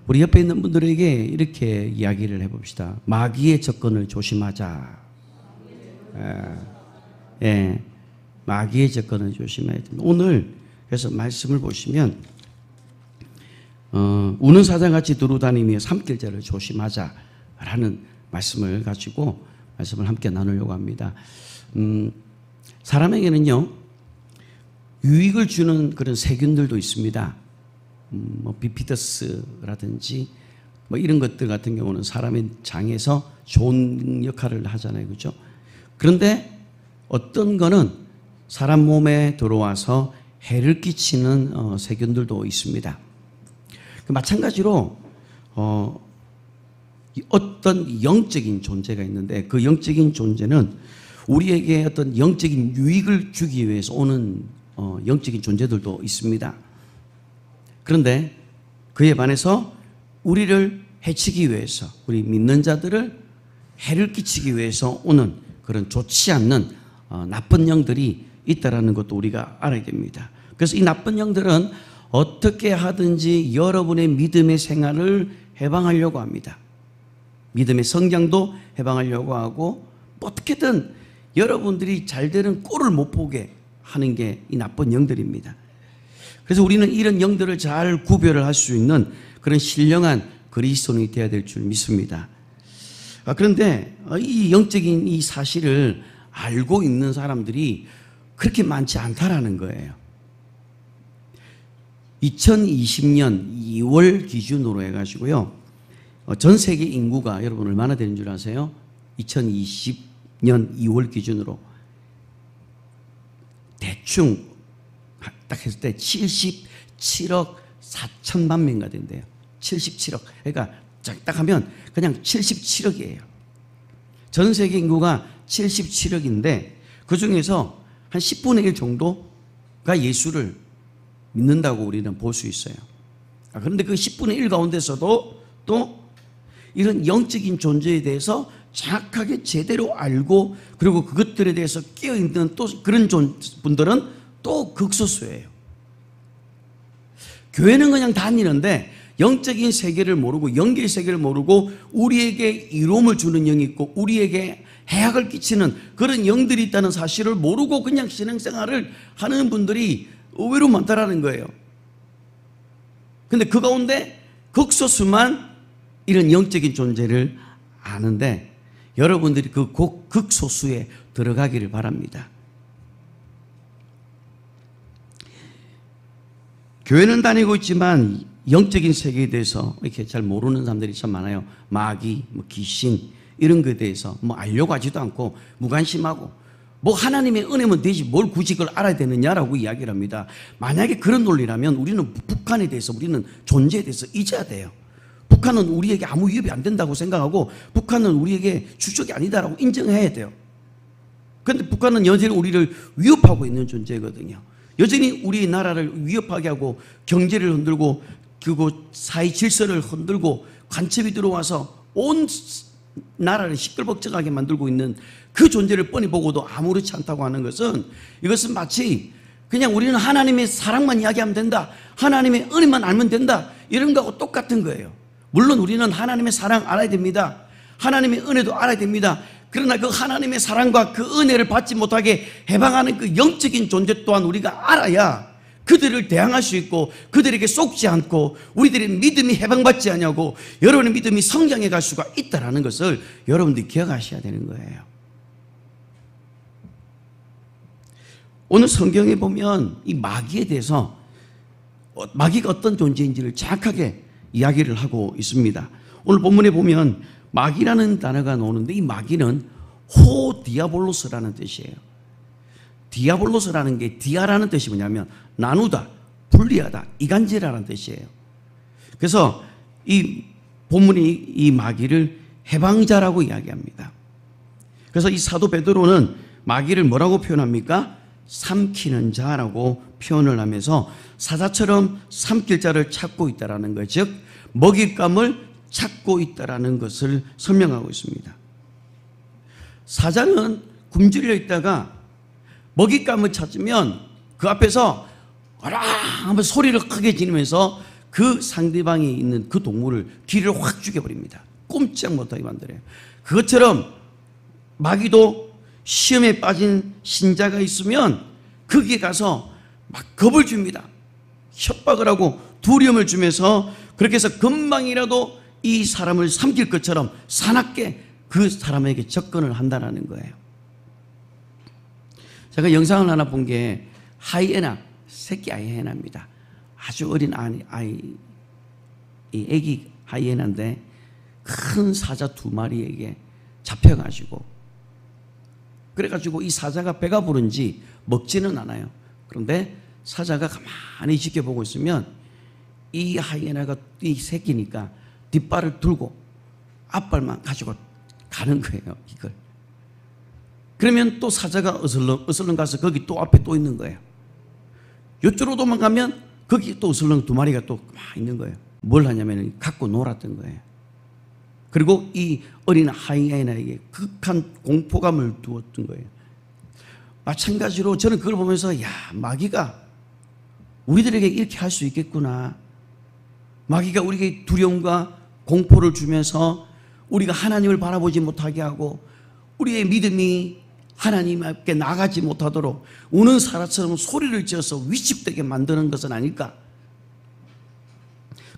우리 옆에 있는 분들에게 이렇게 이야기를 해봅시다. 마귀의 접근을 조심하자. 예, 마귀의 접근을 조심해야 됩니다. 오늘 그래서 말씀을 보시면 우는 사자같이 두루다니며 삼킬자를 조심하자라는 말씀을 가지고 말씀을 함께 나누려고 합니다. 사람에게는요 유익을 주는 그런 세균들도 있습니다. 뭐 비피더스라든지 뭐 이런 것들 같은 경우는 사람의 장에서 좋은 역할을 하잖아요, 그렇죠? 그런데 어떤 거는 사람 몸에 들어와서 해를 끼치는 세균들도 있습니다. 마찬가지로 어떤 영적인 존재가 있는데 그 영적인 존재는 우리에게 어떤 영적인 유익을 주기 위해서 오는 영적인 존재들도 있습니다. 그런데 그에 반해서 우리를 해치기 위해서 우리 믿는 자들을 해를 끼치기 위해서 오는 그런 좋지 않는 나쁜 영들이 있다는 것도 우리가 알아야 됩니다. 그래서 이 나쁜 영들은 어떻게 하든지 여러분의 믿음의 생활을 해방하려고 합니다. 믿음의 성장도 해방하려고 하고 어떻게든 여러분들이 잘 되는 꼴을 못 보게 하는 게 이 나쁜 영들입니다. 그래서 우리는 이런 영들을 잘 구별을 할 수 있는 그런 신령한 그리스도인이 되어야 될 줄 믿습니다. 그런데 이 영적인 이 사실을 알고 있는 사람들이 그렇게 많지 않다라는 거예요. 2020년 2월 기준으로 해가지고요, 전 세계 인구가 여러분 얼마나 되는 줄 아세요? 2020년 2월 기준으로 대충 딱 했을 때 77억 4천만 명가 된대요. 77억. 그러니까 딱 하면 그냥 77억이에요. 전 세계 인구가 77억인데 그 중에서 한 10분의 1 정도가 예수를 믿는다고 우리는 볼 수 있어요. 그런데 그 10분의 1 가운데서도 또 이런 영적인 존재에 대해서 정확하게 제대로 알고 그리고 그것들에 대해서 깨어있는 또 그런 분들은 또 극소수예요. 교회는 그냥 다니는데 영적인 세계를 모르고 영계의 세계를 모르고 우리에게 이로움을 주는 영이 있고 우리에게 해악을 끼치는 그런 영들이 있다는 사실을 모르고 그냥 신앙생활을 하는 분들이 의외로 많다라는 거예요. 근데 그 가운데 극소수만 이런 영적인 존재를 아는데 여러분들이 그 극소수에 들어가기를 바랍니다. 교회는 다니고 있지만 영적인 세계에 대해서 이렇게 잘 모르는 사람들이 참 많아요. 마귀, 귀신 이런 것에 대해서 알려고 하지도 않고 무관심하고 하나님의 은혜면 되지 뭘 굳이 그걸 알아야 되느냐라고 이야기를 합니다. 만약에 그런 논리라면 우리는 북한에 대해서 우리는 존재에 대해서 잊어야 돼요. 북한은 우리에게 아무 위협이 안 된다고 생각하고 북한은 우리에게 주적이 아니다라고 인정해야 돼요. 그런데 북한은 여전히 우리를 위협하고 있는 존재거든요. 여전히 우리 나라를 위협하게 하고 경제를 흔들고 그리고 사회 질서를 흔들고 간첩이 들어와서 온 나라를 시끌벅적하게 만들고 있는 그 존재를 뻔히 보고도 아무렇지 않다고 하는 것은 이것은 마치 그냥 우리는 하나님의 사랑만 이야기하면 된다, 하나님의 은혜만 알면 된다 이런 거하고 똑같은 거예요. 물론 우리는 하나님의 사랑 알아야 됩니다. 하나님의 은혜도 알아야 됩니다. 그러나 그 하나님의 사랑과 그 은혜를 받지 못하게 해방하는 그 영적인 존재 또한 우리가 알아야 그들을 대항할 수 있고 그들에게 속지 않고 우리들의 믿음이 해방받지 않냐고 여러분의 믿음이 성장해 갈 수가 있다는 것을 여러분들이 기억하셔야 되는 거예요. 오늘 성경에 보면 이 마귀에 대해서 마귀가 어떤 존재인지를 정확하게 이야기를 하고 있습니다. 오늘 본문에 보면 마귀라는 단어가 나오는데 이 마귀는 호디아볼로스라는 뜻이에요. 디아볼로스라는 게 디아라는 뜻이 뭐냐면 나누다, 분리하다, 이간질하라는 뜻이에요. 그래서 이 본문이 이 마귀를 해방자라고 이야기합니다. 그래서 이 사도 베드로는 마귀를 뭐라고 표현합니까? 삼키는 자라고 표현을 하면서 사자처럼 삼킬 자를 찾고 있다는 것, 즉 먹잇감을 찾고 있다는 것을 설명하고 있습니다. 사자는 굶주려 있다가 먹잇감을 찾으면 그 앞에서 어라 하면 소리를 크게 지르면서 그 상대방이 있는 그 동물을 기를 확 죽여버립니다. 꼼짝 못하게 만들어요. 그것처럼 마귀도 시험에 빠진 신자가 있으면 거기에 가서 막 겁을 줍니다. 협박을 하고 두려움을 주면서 그렇게 해서 금방이라도 이 사람을 삼킬 것처럼 사납게 그 사람에게 접근을 한다는 거예요. 제가 영상을 하나 본 게 하이에나, 새끼 하이에나입니다. 아주 어린 이 애기 하이에나인데 큰 사자 2마리에게 잡혀가지고 그래가지고 이 사자가 배가 부른지 먹지는 않아요. 그런데 사자가 가만히 지켜보고 있으면 이 하이에나가 이 새끼니까 뒷발을 들고 앞발만 가지고 가는 거예요. 이걸. 그러면 또 사자가 어슬렁 가서 거기 또 앞에 또 있는 거예요. 이쪽으로 도망가면 거기 또 어슬렁 2마리가 또 막 있는 거예요. 뭘 하냐면 갖고 놀았던 거예요. 그리고 이 어린 하이에나에게 극한 공포감을 두었던 거예요. 마찬가지로 저는 그걸 보면서 야, 마귀가 우리들에게 이렇게 할 수 있겠구나. 마귀가 우리에게 두려움과 공포를 주면서 우리가 하나님을 바라보지 못하게 하고 우리의 믿음이 하나님께 나가지 못하도록 우는 사자처럼 소리를 지어서 위축되게 만드는 것은 아닐까.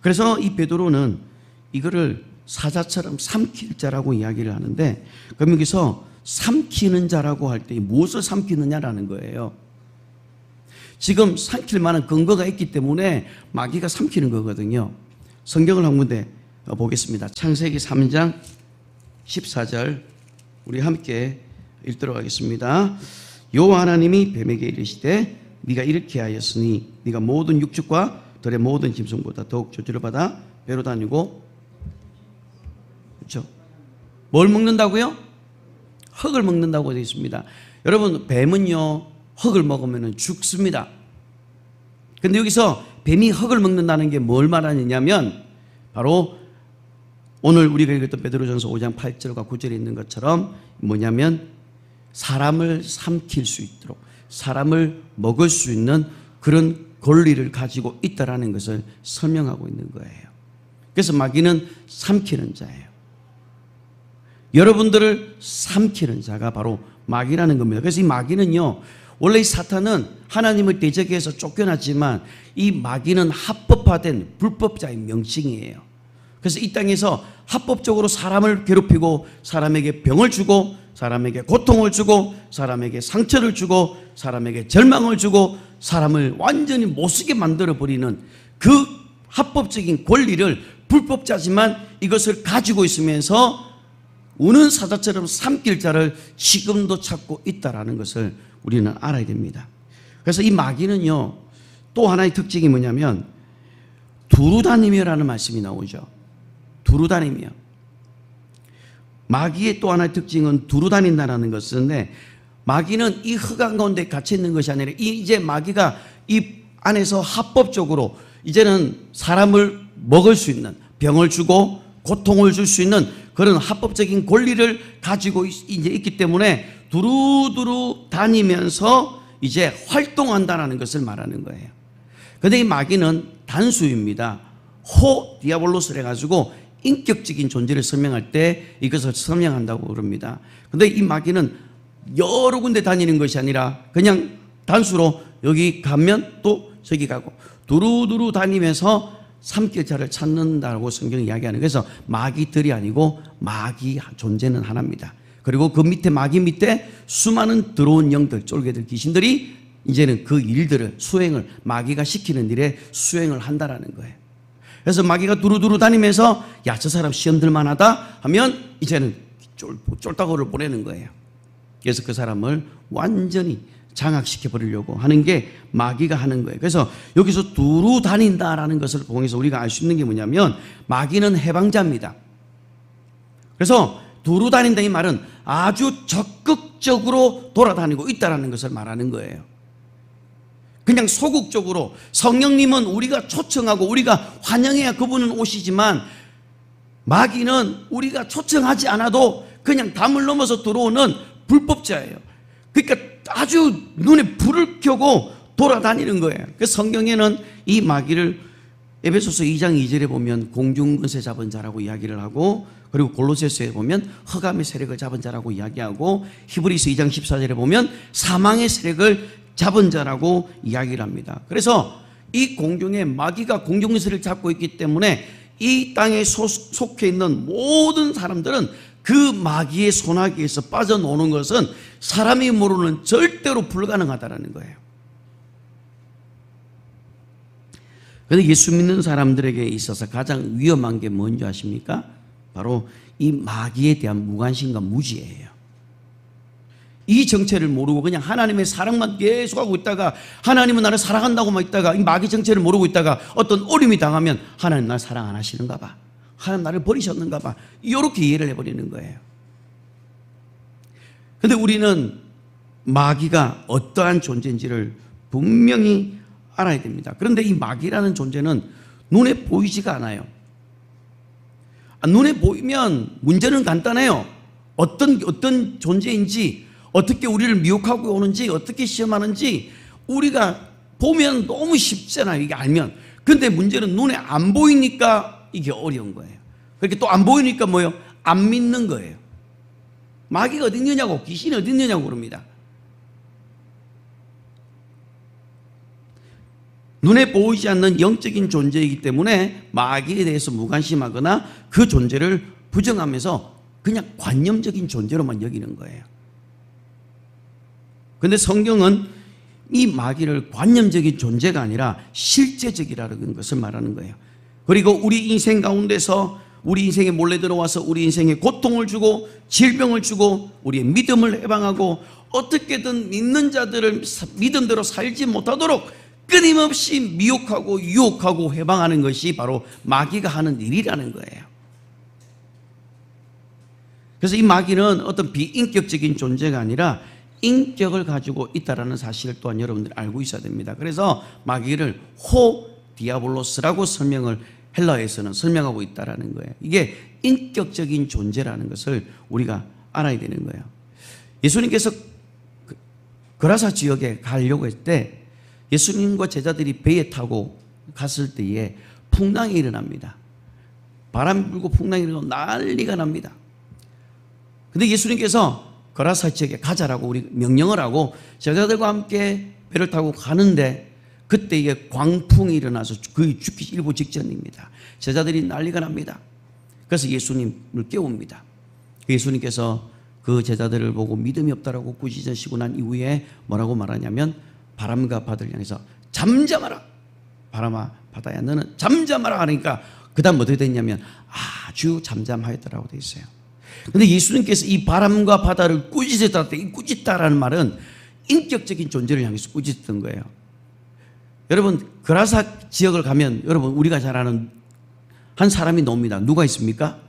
그래서 이 베드로는 이거를 사자처럼 삼킬 자라고 이야기를 하는데, 그럼 여기서 삼키는 자라고 할 때 무엇을 삼키느냐라는 거예요. 지금 삼킬 만한 근거가 있기 때문에 마귀가 삼키는 거거든요. 성경을 한 군데 보겠습니다. 창세기 3장 14절 우리 함께 읽도록 하겠습니다. 여호와 하나님이 뱀에게 이르시되 네가 이렇게 하였으니 네가 모든 육축과 들의 모든 짐승보다 더욱 저주를 받아 배로 다니고, 그렇죠? 뭘 먹는다고요? 흙을 먹는다고 되어 있습니다. 여러분, 뱀은요 흙을 먹으면 죽습니다. 근데 여기서 뱀이 흙을 먹는다는 게 뭘 말하느냐면 바로 오늘 우리가 읽었던 베드로전서 5장 8절과 9절에 있는 것처럼 뭐냐면 사람을 삼킬 수 있도록 사람을 먹을 수 있는 그런 권리를 가지고 있다라는 것을 설명하고 있는 거예요. 그래서 마귀는 삼키는 자예요. 여러분들을 삼키는 자가 바로 마귀라는 겁니다. 그래서 이 마귀는요, 원래 이 사탄은 하나님을 대적해서 쫓겨났지만 이 마귀는 합법화된 불법자의 명칭이에요. 그래서 이 땅에서 합법적으로 사람을 괴롭히고 사람에게 병을 주고 사람에게 고통을 주고 사람에게 상처를 주고 사람에게 절망을 주고 사람을 완전히 못쓰게 만들어버리는 그 합법적인 권리를 불법자지만 이것을 가지고 있으면서 우는 사자처럼 삼킬 자를 지금도 찾고 있다는 것을 우리는 알아야 됩니다. 그래서 이 마귀는요, 또 하나의 특징이 뭐냐면 두루다니며라는 말씀이 나오죠. 두루다니며. 마귀의 또 하나의 특징은 두루다닌다는 것인데, 마귀는 이 흑암 가운데 갇혀 있는 것이 아니라 이제 마귀가 이 안에서 합법적으로 이제는 사람을 먹을 수 있는, 병을 주고 고통을 줄 수 있는 그런 합법적인 권리를 가지고 이제 있기 때문에 두루두루 다니면서 이제 활동한다는 것을 말하는 거예요. 그런데 이 마귀는 단수입니다. 디아볼로스 해가지고 인격적인 존재를 설명할 때 이것을 설명한다고 그럽니다. 그런데 이 마귀는 여러 군데 다니는 것이 아니라 그냥 단수로 여기 가면 또 저기 가고 두루두루 다니면서 삼킬 자를 찾는다고 성경이 이야기하는, 그래서 마귀들이 아니고 마귀 존재는 하나입니다. 그리고 그 밑에 마귀 밑에 수많은 들어온 영들, 쫄개들, 귀신들이 이제는 그 일들을 수행을 마귀가 시키는 일에 수행을 한다라는 거예요. 그래서 마귀가 두루두루 다니면서 야, 저 사람 시험 들만하다 하면 이제는 쫄따구를 보내는 거예요. 그래서 그 사람을 완전히 장악시켜 버리려고 하는 게 마귀가 하는 거예요. 그래서 여기서 두루 다닌다라는 것을 통해서 우리가 알 수 있는 게 뭐냐면 마귀는 해방자입니다. 그래서 두루 다닌다 이 말은 아주 적극적으로 돌아다니고 있다는 것을 말하는 거예요. 그냥 소극적으로 성령님은 우리가 초청하고 우리가 환영해야 그분은 오시지만 마귀는 우리가 초청하지 않아도 그냥 담을 넘어서 들어오는 불법자예요. 그러니까 아주 눈에 불을 켜고 돌아다니는 거예요. 그래서 성경에는 이 마귀를 에베소서 2장 2절에 보면 공중권세 잡은 자라고 이야기를 하고, 그리고 골로새서에 보면 흑암의 세력을 잡은 자라고 이야기하고, 히브리서 2장 14절에 보면 사망의 세력을 잡은 자라고 이야기를 합니다. 그래서 이 공중에 마귀가 공중권세를 잡고 있기 때문에 이 땅에 속해 있는 모든 사람들은 그 마귀의 손아귀에서 빠져노는 것은 사람이 모르는 절대로 불가능하다는 거예요. 그런데 예수 믿는 사람들에게 있어서 가장 위험한 게 뭔지 아십니까? 바로 이 마귀에 대한 무관심과 무지예요. 이 정체를 모르고 그냥 하나님의 사랑만 계속하고 있다가, 하나님은 나를 사랑한다고만 있다가, 이 마귀 정체를 모르고 있다가 어떤 어려움이 당하면 하나님 나를 사랑 안 하시는가 봐, 하나님 나를 버리셨는가 봐, 이렇게 이해를 해버리는 거예요. 그런데 우리는 마귀가 어떠한 존재인지를 분명히 알아야 됩니다. 그런데 이 마귀라는 존재는 눈에 보이지가 않아요. 눈에 보이면 문제는 간단해요. 어떤 존재인지, 어떻게 우리를 미혹하고 오는지, 어떻게 시험하는지 우리가 보면 너무 쉽잖아요, 이게 알면. 근데 문제는 눈에 안 보이니까 이게 어려운 거예요. 그렇게 또 안 보이니까 뭐예요? 안 믿는 거예요. 마귀가 어디 있느냐고, 귀신이 어디 있느냐고 그럽니다. 눈에 보이지 않는 영적인 존재이기 때문에 마귀에 대해서 무관심하거나 그 존재를 부정하면서 그냥 관념적인 존재로만 여기는 거예요. 그런데 성경은 이 마귀를 관념적인 존재가 아니라 실제적이라는 것을 말하는 거예요. 그리고 우리 인생 가운데서 우리 인생에 몰래 들어와서 우리 인생에 고통을 주고 질병을 주고 우리의 믿음을 해방하고 어떻게든 믿는 자들을 믿음대로 살지 못하도록 끊임없이 미혹하고 유혹하고 해방하는 것이 바로 마귀가 하는 일이라는 거예요. 그래서 이 마귀는 어떤 비인격적인 존재가 아니라 인격을 가지고 있다는 사실을 또한 여러분들이 알고 있어야 됩니다. 그래서 마귀를 호 디아볼로스라고 헬라어에서는 설명하고 있다는 거예요. 이게 인격적인 존재라는 것을 우리가 알아야 되는 거예요. 예수님께서 그라사 지역에 가려고 했을 때 예수님과 제자들이 배에 타고 갔을 때에 풍랑이 일어납니다. 바람이 불고 풍랑이 일어나고 난리가 납니다. 근데 예수님께서 그라사 지역에 가자라고 우리 명령을 하고 제자들과 함께 배를 타고 가는데 그때 이게 광풍이 일어나서 거의 죽기 일보 직전입니다. 제자들이 난리가 납니다. 그래서 예수님을 깨웁니다. 예수님께서 그 제자들을 보고 믿음이 없다라고 꾸짖으시고 난 이후에 뭐라고 말하냐면 바람과 바다를 향해서 잠잠하라, 바람아 바다야 너는 잠잠하라 하니까 그 다음 어떻게 됐냐면 아주 잠잠하였다라고 되어 있어요. 그런데 예수님께서 이 바람과 바다를 꾸짖었다, 이 꾸짖다라는 말은 인격적인 존재를 향해서 꾸짖던 거예요. 여러분 그라사 지역을 가면 여러분 우리가 잘 아는 한 사람이 나옵니다. 누가 있습니까?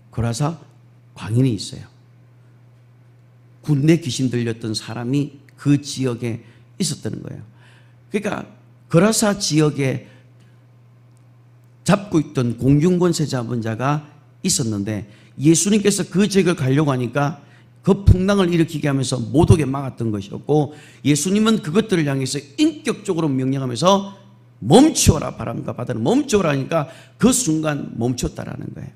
그라사 광인이 있어요. 군대 귀신 들렸던 사람이 그 지역에 있었다는 거예요. 그러니까 그라사 지역에 잡고 있던 공중권세 잡은 자가 있었는데 예수님께서 그 지역을 가려고 하니까 그 풍랑을 일으키게 하면서 못 오게 막았던 것이었고 예수님은 그것들을 향해서 인격적으로 명령하면서 멈추어라, 바람과 바다는 멈추어라 하니까 그 순간 멈췄다라는 거예요.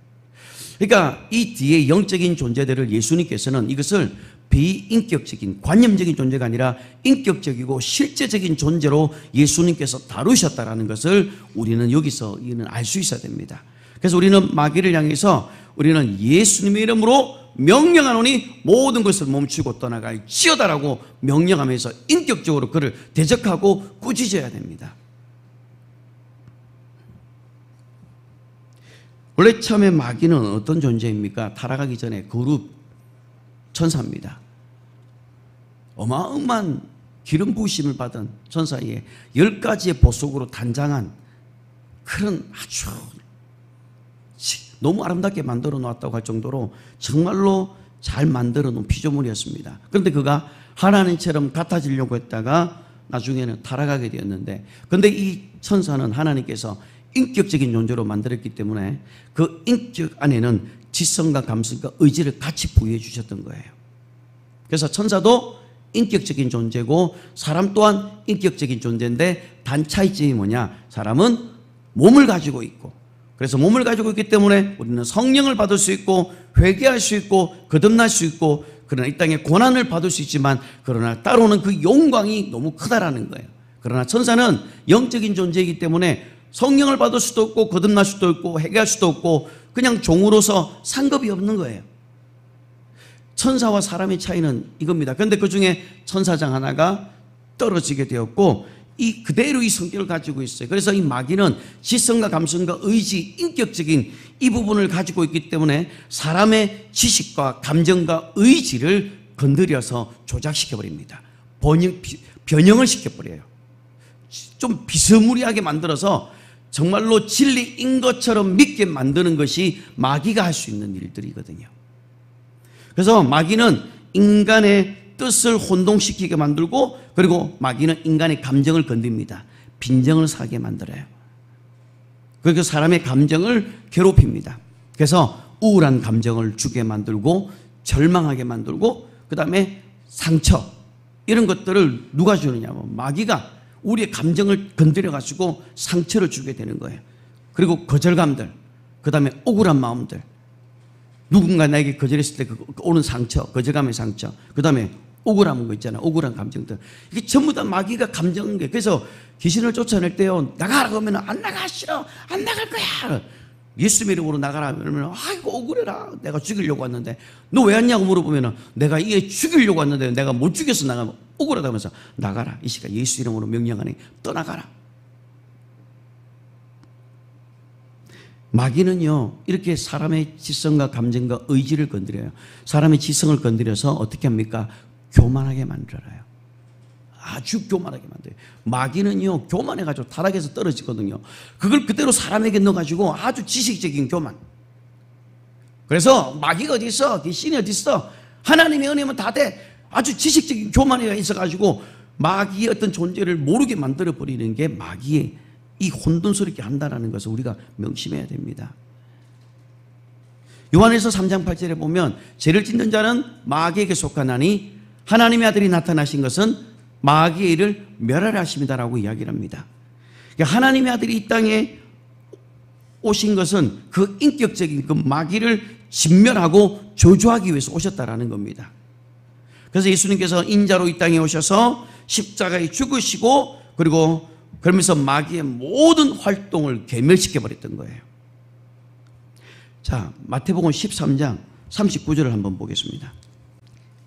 그러니까 이 뒤에 영적인 존재들을 예수님께서는 이것을 비인격적인 관념적인 존재가 아니라 인격적이고 실제적인 존재로 예수님께서 다루셨다라는 것을 우리는 여기서 알 수 있어야 됩니다. 그래서 우리는 마귀를 향해서 우리는 예수님의 이름으로 명령하노니 모든 것을 멈추고 떠나갈지어다라고 명령하면서 인격적으로 그를 대적하고 꾸짖어야 됩니다. 원래 처음에 마귀는 어떤 존재입니까? 타락하기 전에 거룩 천사입니다. 어마어마한 기름 부으심을 받은 천사의 10가지의 보석으로 단장한 그런 아주 너무 아름답게 만들어 놓았다고 할 정도로 정말로 잘 만들어 놓은 피조물이었습니다. 그런데 그가 하나님처럼 같아지려고 했다가 나중에는 타락하게 되었는데, 그런데 이 천사는 하나님께서 인격적인 존재로 만들었기 때문에 그 인격 안에는 지성과 감성과 의지를 같이 부여해 주셨던 거예요. 그래서 천사도 인격적인 존재고 사람 또한 인격적인 존재인데 단 차이점이 뭐냐? 사람은 몸을 가지고 있고, 그래서 몸을 가지고 있기 때문에 우리는 성령을 받을 수 있고 회개할 수 있고 거듭날 수 있고, 그러나 이 땅에 고난을 받을 수 있지만 그러나 따로는 그 영광이 너무 크다라는 거예요. 그러나 천사는 영적인 존재이기 때문에 성령을 받을 수도 없고 거듭날 수도 없고 회개할 수도 없고 그냥 종으로서 상급이 없는 거예요. 천사와 사람의 차이는 이겁니다. 그런데 그 중에 천사장 하나가 떨어지게 되었고 그대로 이 성격을 가지고 있어요. 그래서 이 마귀는 지성과 감성과 의지, 인격적인 이 부분을 가지고 있기 때문에 사람의 지식과 감정과 의지를 건드려서 조작시켜버립니다. 변형을 시켜버려요. 좀 비스무리하게 만들어서 정말로 진리인 것처럼 믿게 만드는 것이 마귀가 할 수 있는 일들이거든요. 그래서 마귀는 인간의 뜻을 혼동시키게 만들고, 그리고 마귀는 인간의 감정을 건듭니다. 빈정을 사게 만들어요. 그리고 사람의 감정을 괴롭힙니다. 그래서 우울한 감정을 주게 만들고 절망하게 만들고, 그 다음에 상처, 이런 것들을 누가 주느냐면 마귀가 우리의 감정을 건드려 가지고 상처를 주게 되는 거예요. 그리고 거절감들, 그 다음에 억울한 마음들, 누군가 나에게 거절했을 때 오는 상처, 거절감의 상처, 그 다음에 억울한 거 있잖아요. 억울한 감정들. 이게 전부 다 마귀가 감정인 거예요. 그래서 귀신을 쫓아낼 때요, 나가라 그러면 안 나가, 싫어, 안 나갈 거야. 예수 이름으로 나가라 그러면 아이고 억울해라, 내가 죽이려고 왔는데. 너 왜 왔냐고 물어보면 내가 얘 죽이려고 왔는데 내가 못 죽여서 나가면 억울하다면서 나가라, 이 시간 예수 이름으로 명령하니 떠나가라. 마귀는요 이렇게 사람의 지성과 감정과 의지를 건드려요. 사람의 지성을 건드려서 어떻게 합니까? 교만하게 만들어요. 아주 교만하게 만들어요. 마귀는요 교만해가지고 타락해서 떨어지거든요. 그걸 그대로 사람에게 넣어가지고 아주 지식적인 교만. 그래서 마귀가 어디 있어? 귀신이 어디 있어? 하나님의 은혜면 다 돼. 아주 지식적인 교만이 있어가지고 마귀의 어떤 존재를 모르게 만들어버리는 게 마귀의 이 혼돈스럽게 한다는 것을 우리가 명심해야 됩니다. 요한일서 3장 8절에 보면 죄를 짓는 자는 마귀에게 속하나니 하나님의 아들이 나타나신 것은 마귀의 일을 멸하려 하심이다라고 이야기를 합니다. 그러니까 하나님의 아들이 이 땅에 오신 것은 그 인격적인 그 마귀를 진멸하고 저주하기 위해서 오셨다라는 겁니다. 그래서 예수님께서 인자로 이 땅에 오셔서 십자가에 죽으시고, 그리고 그러면서 마귀의 모든 활동을 괴멸시켜 버렸던 거예요. 자, 마태복음 13장 39절을 한번 보겠습니다.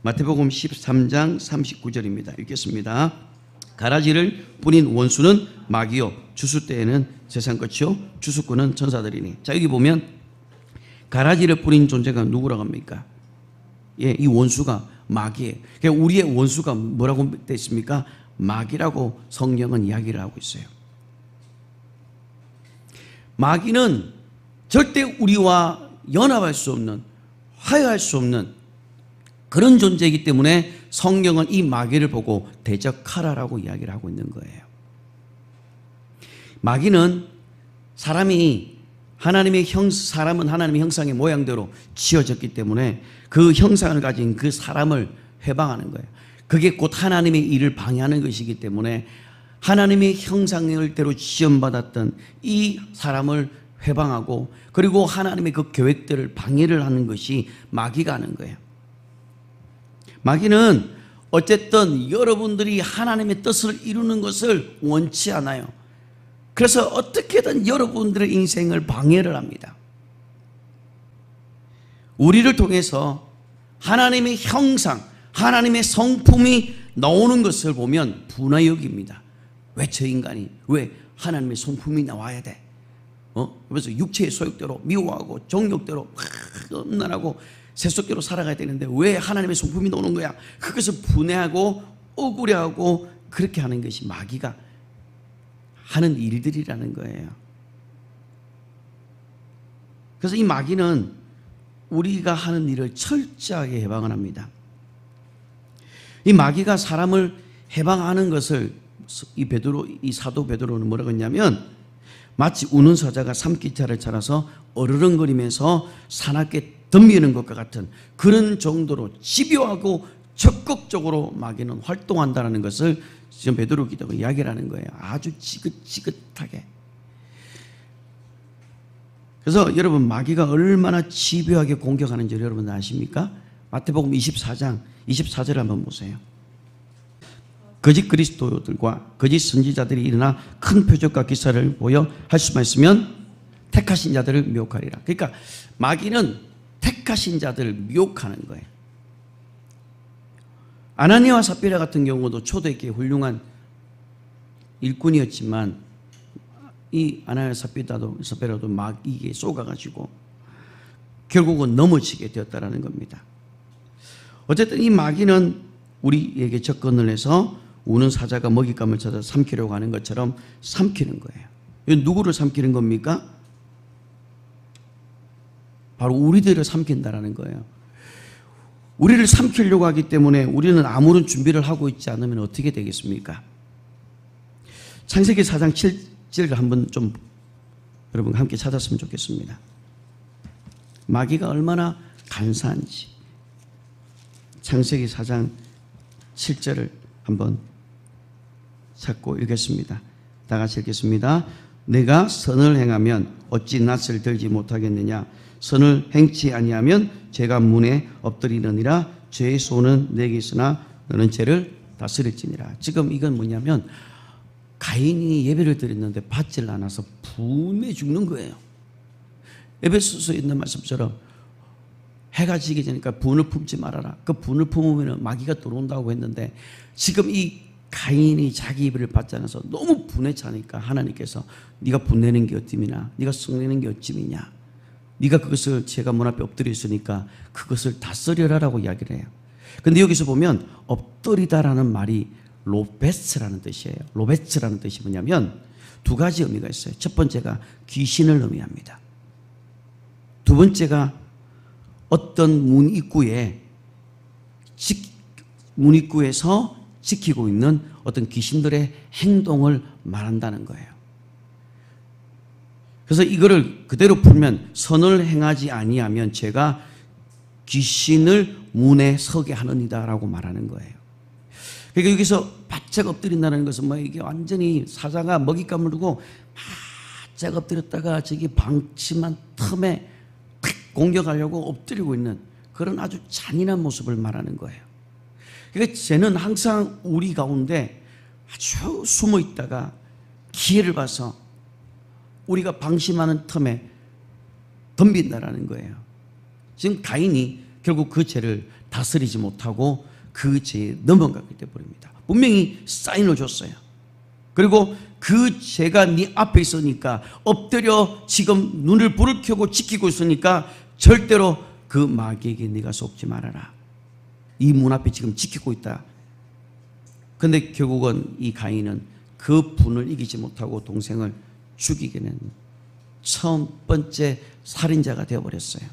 마태복음 13장 39절입니다. 읽겠습니다. 가라지를 뿌린 원수는 마귀요, 주수 때에는 세상 끝이요, 주수꾼은 천사들이니. 자, 여기 보면 가라지를 뿌린 존재가 누구라고 합니까? 예, 이 원수가 마귀예요. 그러니까 우리의 원수가 뭐라고 되어 있습니까? 마귀라고 성경은 이야기를 하고 있어요. 마귀는 절대 우리와 연합할 수 없는, 화해할 수 없는 그런 존재이기 때문에 성경은 이 마귀를 보고 대적하라라고 이야기를 하고 있는 거예요. 마귀는 사람은 하나님의 형상의 모양대로 지어졌기 때문에 그 형상을 가진 그 사람을 회방하는 거예요. 그게 곧 하나님의 일을 방해하는 것이기 때문에 하나님의 형상대로 지원받았던 이 사람을 회방하고, 그리고 하나님의 그 계획들을 방해를 하는 것이 마귀가 하는 거예요. 마귀는 어쨌든 여러분들이 하나님의 뜻을 이루는 것을 원치 않아요. 그래서 어떻게든 여러분들의 인생을 방해를 합니다. 우리를 통해서 하나님의 형상, 하나님의 성품이 나오는 것을 보면 분하게 여깁니다. 왜 저 인간이, 왜 하나님의 성품이 나와야 돼? 그래서 육체의 소욕대로 미워하고 정욕대로 음란하고 세속대로 살아가야 되는데 왜 하나님의 성품이 나오는 거야? 그것을 분해하고 억울해하고 그렇게 하는 것이 마귀가 하는 일들이라는 거예요. 그래서 이 마귀는 우리가 하는 일을 철저하게 해방을 합니다. 이 마귀가 사람을 해방하는 것을 이 사도 베드로는 뭐라고 했냐면, 마치 우는 사자가 삼키차를 찾아서 어르렁거리면서 사납게 덤비는 것과 같은 그런 정도로 집요하고 적극적으로 마귀는 활동한다는 것을 지금 베드로 기자가 이야기를 하는 거예요. 아주 지긋지긋하게. 그래서 여러분 마귀가 얼마나 집요하게 공격하는지 여러분 아십니까? 마태복음 24장 24절을 한번 보세요. 거짓 그리스도들과 거짓 선지자들이 일어나 큰 표적과 기사를 보여 할 수만 있으면 택하신 자들을 미혹하리라. 그러니까 마귀는 택하신 자들을 미혹하는 거예요. 아나니아와 삽비라 같은 경우도 초대교회 훌륭한 일꾼이었지만 이 아나니아 삽비라도 마귀에 쏘가가지고 결국은 넘어지게 되었다는 겁니다. 어쨌든 이 마귀는 우리에게 접근을 해서 우는 사자가 먹잇감을 찾아 삼키려고 하는 것처럼 삼키는 거예요. 이건 누구를 삼키는 겁니까? 바로 우리들을 삼킨다라는 거예요. 우리를 삼키려고 하기 때문에 우리는 아무런 준비를 하고 있지 않으면 어떻게 되겠습니까? 창세기 4장 7절을 한번 좀 여러분 함께 찾았으면 좋겠습니다. 마귀가 얼마나 간사한지 창세기 4장 7절을 한번 찾고 읽겠습니다. 다 같이 읽겠습니다. 내가 선을 행하면 어찌 낯을 들지 못하겠느냐. 선을 행치 아니하면 죄가 문에 엎드리느니라. 죄의 소는 내게 있으나 너는 죄를 다스릴지니라. 지금 이건 뭐냐면 가인이 예배를 드렸는데 받질 않아서 분해 죽는 거예요. 에베소서에 있는 말씀처럼 해가 지기 전이니까 분을 품지 말아라. 그 분을 품으면 마귀가 들어온다고 했는데 지금 이 가인이 자기 예배를 받지 않아서 너무 분에 차니까 하나님께서 네가 분내는 게 어찌미냐, 네가 성내는 게 어찌미냐, 네가 그것을 제가 문 앞에 엎드려 있으니까 그것을 다스려라라고 이야기를 해요. 근데 여기서 보면 엎드리다라는 말이 로베스라는 뜻이에요. 로베스라는 뜻이 뭐냐면 두 가지 의미가 있어요. 첫 번째가 귀신을 의미합니다. 두 번째가 어떤 문 입구에서 지키고 있는 어떤 귀신들의 행동을 말한다는 거예요. 그래서 이거를 그대로 풀면 선을 행하지 아니하면 제가 귀신을 문에 서게 하느니다라고 말하는 거예요. 그러니까 여기서 바짝 엎드린다는 것은 뭐 이게 완전히 사자가 먹잇감을 두고 바짝 엎드렸다가 저기 방침한 틈에 공격하려고 엎드리고 있는 그런 아주 잔인한 모습을 말하는 거예요. 그러니까 쟤는 항상 우리 가운데 아주 숨어 있다가 기회를 봐서 우리가 방심하는 틈에 덤빈다라는 거예요. 지금 가인이 결국 그 죄를 다스리지 못하고 그 죄에 넘어가게 되어버립니다. 분명히 사인을 줬어요. 그리고 그 죄가 네 앞에 있으니까 엎드려 지금 눈을 불을 켜고 지키고 있으니까 절대로 그 마귀에게 네가 속지 말아라. 이 문 앞에 지금 지키고 있다. 근데 결국은 이 가인은 그 분을 이기지 못하고 동생을 죽이게 된 첫 번째 살인자가 되어버렸어요.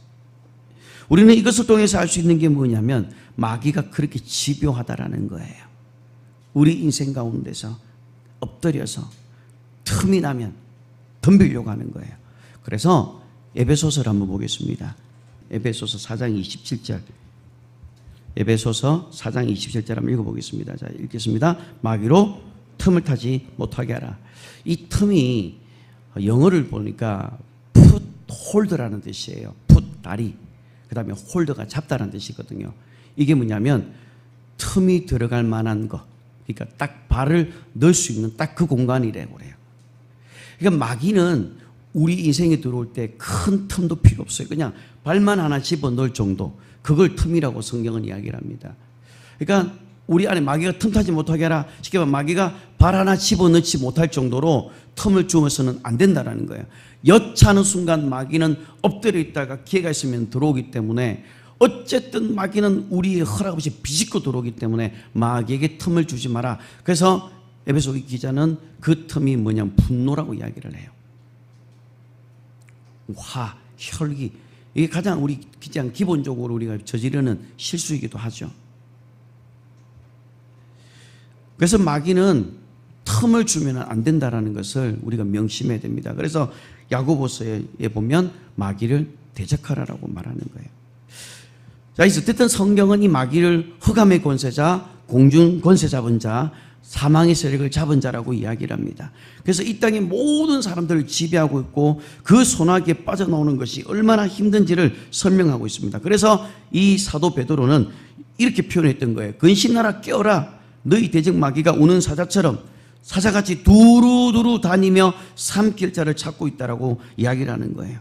우리는 이것을 통해서 알 수 있는 게 뭐냐면 마귀가 그렇게 집요하다라는 거예요. 우리 인생 가운데서 엎드려서 틈이 나면 덤비려고 하는 거예요. 그래서 에베소서를 한번 보겠습니다. 에베소서 4장 27절. 에베소서 4장 27절 한번 읽어보겠습니다. 자, 읽겠습니다. 마귀로 틈을 타지 못하게 하라. 이 틈이 영어를 보니까 풋홀더라는 뜻이에요. 풋, 다리. 그 다음에 홀더가 잡다라는 뜻이거든요. 이게 뭐냐면 틈이 들어갈 만한 것. 그러니까 딱 발을 넣을 수 있는 딱 그 공간이라고 그래요. 그러니까 마귀는 우리 인생에 들어올 때 큰 틈도 필요 없어요. 그냥 발만 하나 집어넣을 정도. 그걸 틈이라고 성경은 이야기를 합니다. 그러니까 우리 안에 마귀가 틈 타지 못하게 하라. 쉽게 말하면 마귀가 발 하나 집어넣지 못할 정도로 틈을 주어서는 안 된다는 거예요. 여차하는 순간 마귀는 엎드려 있다가 기회가 있으면 들어오기 때문에 어쨌든 마귀는 우리의 허락 없이 비집고 들어오기 때문에 마귀에게 틈을 주지 마라. 그래서 에베소 기자는 그 틈이 뭐냐면 분노라고 이야기를 해요. 화, 혈기. 이게 가장 우리 그냥 기본적으로 우리가 저지르는 실수이기도 하죠. 그래서 마귀는 틈을 주면 안 된다는 것을 우리가 명심해야 됩니다. 그래서 야고보서에 보면 마귀를 대적하라라고 말하는 거예요. 자, 어쨌든 성경은 이 마귀를 흑암의 권세자, 공중 권세 잡은 자, 사망의 세력을 잡은 자라고 이야기를 합니다. 그래서 이 땅의 모든 사람들을 지배하고 있고 그 소나기에 빠져나오는 것이 얼마나 힘든지를 설명하고 있습니다. 그래서 이 사도 베드로는 이렇게 표현했던 거예요. 근심하라 깨어라. 너희 대적 마귀가 우는 사자처럼 사자같이 두루두루 다니며 삼킬 자를 찾고 있다라고 이야기를 하는 거예요.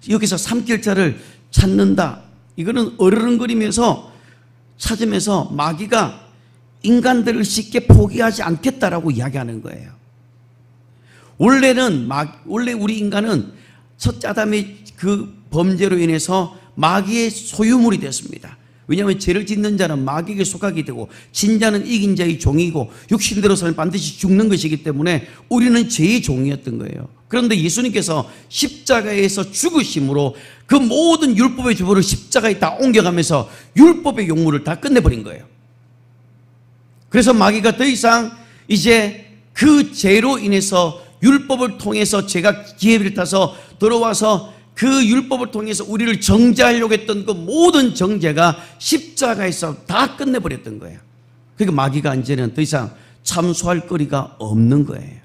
여기서 삼킬 자를 찾는다. 이거는 어르렁거리면서 찾으면서 마귀가 인간들을 쉽게 포기하지 않겠다라고 이야기하는 거예요. 원래 우리 인간은 첫째 아담의 그 범죄로 인해서 마귀의 소유물이 됐습니다. 왜냐하면 죄를 짓는 자는 마귀에게 속하게 되고 진자는 이긴 자의 종이고 육신대로서는 반드시 죽는 것이기 때문에 우리는 죄의 종이었던 거예요. 그런데 예수님께서 십자가에서 죽으심으로 그 모든 율법의 주보를 십자가에 다 옮겨가면서 율법의 용무를 다 끝내버린 거예요. 그래서 마귀가 더 이상 이제 그 죄로 인해서 율법을 통해서 죄가 기회를 타서 들어와서 그 율법을 통해서 우리를 정죄하려고 했던 그 모든 정죄가 십자가에서 다 끝내버렸던 거예요. 그러니까 마귀가 이제는 더 이상 참소할 거리가 없는 거예요.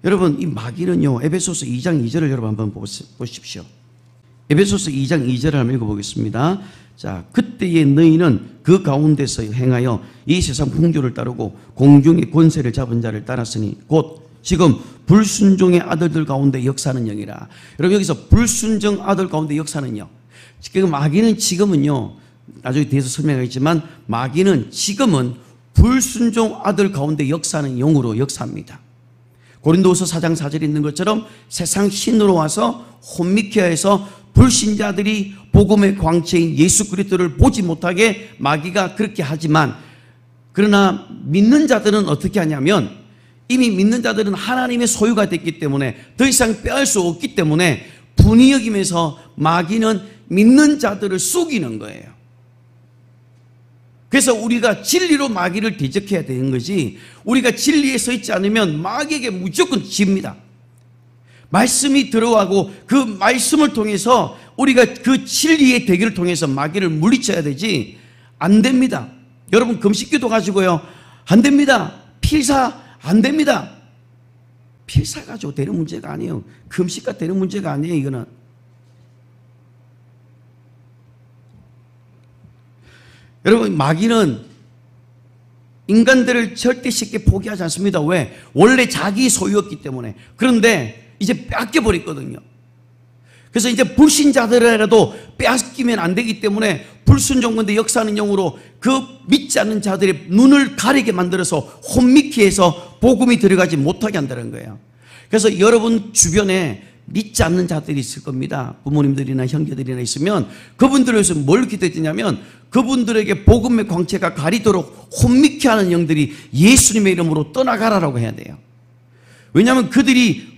여러분, 이 마귀는요, 에베소서 2장 2절을 여러분 한번 보십시오. 에베소서 2장 2절을 한번 읽어보겠습니다. 자, 그때의 너희는 그 가운데서 행하여 이 세상 풍조를 따르고 공중의 권세를 잡은 자를 따랐으니 곧 지금 불순종의 아들들 가운데 역사하는 영이라. 여러분, 여기서 불순종 아들 가운데 역사하는 영. 마귀는 지금은요, 나중에 뒤에서 설명하겠지만 마귀는 지금은 불순종 아들 가운데 역사하는 영으로 역사합니다. 고린도후서 4장 4절에 있는 것처럼 세상 신으로 와서 혼미케 해서 불신자들이 복음의 광채인 예수 그리스도를 보지 못하게 마귀가 그렇게 하지만, 그러나 믿는 자들은 어떻게 하냐면 이미 믿는 자들은 하나님의 소유가 됐기 때문에 더 이상 빼앗을 수 없기 때문에 분이 여기면서 마귀는 믿는 자들을 속이는 거예요. 그래서 우리가 진리로 마귀를 대적해야 되는 거지, 우리가 진리에 서 있지 않으면 마귀에게 무조건 집니다. 말씀이 들어가고 그 말씀을 통해서 우리가 그 진리의 대결을 통해서 마귀를 물리쳐야 되지, 안 됩니다. 여러분, 금식기도 가지고요, 안 됩니다. 필사 안 됩니다. 필사 가지고 되는 문제가 아니에요. 금식과 되는 문제가 아니에요. 이거는 여러분, 마귀는 인간들을 절대 쉽게 포기하지 않습니다. 왜? 원래 자기 소유였기 때문에. 그런데 이제 뺏겨버렸거든요. 그래서 이제 불신자들이라도 빼앗기면 안 되기 때문에 불순종건대 역사하는 영으로 그 믿지 않는 자들의 눈을 가리게 만들어서 혼미케 해서 복음이 들어가지 못하게 한다는 거예요. 그래서 여러분 주변에 믿지 않는 자들이 있을 겁니다. 부모님들이나 형제들이나 있으면 그분들을 위해서 뭘 기도했냐면 그분들에게 복음의 광채가 가리도록 혼미케 하는 영들이 예수님의 이름으로 떠나가라라고 해야 돼요. 왜냐하면 그들이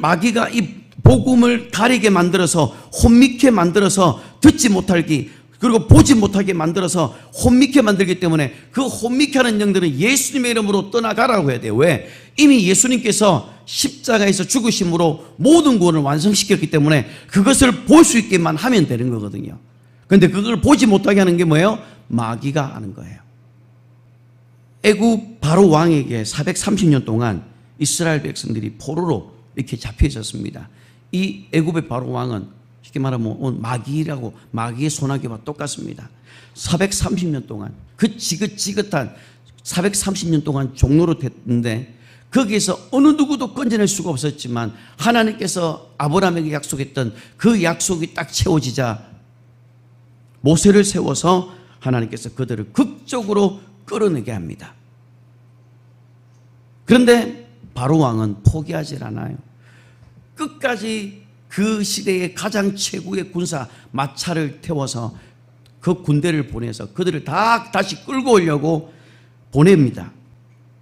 마귀가 이 복음을 가리게 만들어서 혼미케 만들어서 듣지 못하게, 그리고 보지 못하게 만들어서 혼미케 만들기 때문에 그 혼미케 하는 영들은 예수님의 이름으로 떠나가라고 해야 돼요. 왜? 이미 예수님께서 십자가에서 죽으심으로 모든 구원을 완성시켰기 때문에 그것을 볼 수 있게만 하면 되는 거거든요. 그런데 그걸 보지 못하게 하는 게 뭐예요? 마귀가 하는 거예요. 애굽 바로 왕에게 430년 동안 이스라엘 백성들이 포로로 이렇게 잡혀 있었습니다. 이 애굽의 바로 왕은 쉽게 말하면 마귀라고, 마귀의 소나기와 똑같습니다. 430년 동안 그 지긋지긋한 430년 동안 종로로 됐는데 거기에서 어느 누구도 건져낼 수가 없었지만 하나님께서 아브라함에게 약속했던 그 약속이 딱 채워지자 모세를 세워서 하나님께서 그들을 극적으로 끌어내게 합니다. 그런데 바로 왕은 포기하지 않아요. 끝까지 그 시대의 가장 최고의 군사 마차를 태워서 그 군대를 보내서 그들을 다 다시 끌고 오려고 보냅니다.